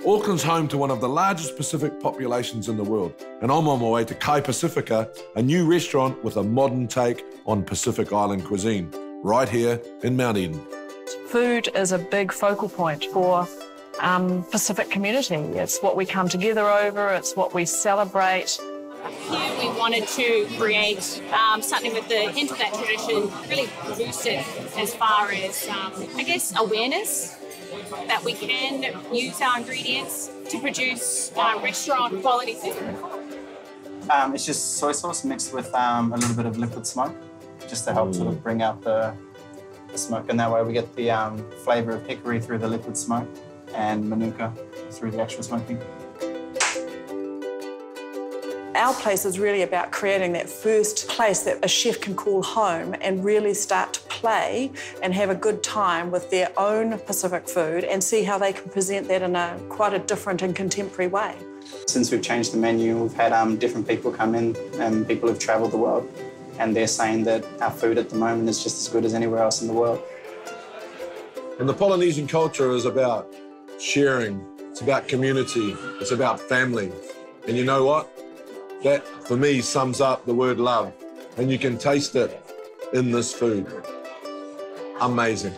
Auckland's home to one of the largest Pacific populations in the world, and I'm on my way to Kai Pasifika, a new restaurant with a modern take on Pacific Island cuisine, right here in Mount Eden. Food is a big focal point for Pacific community. It's what we come together over, it's what we celebrate. Here we wanted to create something with the hint of that tradition, really boost it as far as, I guess, awareness that we can use our ingredients to produce restaurant quality food. It's just soy sauce mixed with a little bit of liquid smoke, just to help sort of bring out the smoke, and that way we get the flavour of hickory through the liquid smoke and manuka through the actual smoking. Our place is really about creating that first place that a chef can call home and really start to play and have a good time with their own Pacific food and see how they can present that in quite a different and contemporary way. Since we've changed the menu, we've had different people come in, and people who've travelled the world, and they're saying that our food at the moment is just as good as anywhere else in the world. And the Polynesian culture is about sharing, it's about community, it's about family. And you know what? That, for me, sums up the word love. And you can taste it in this food. Amazing.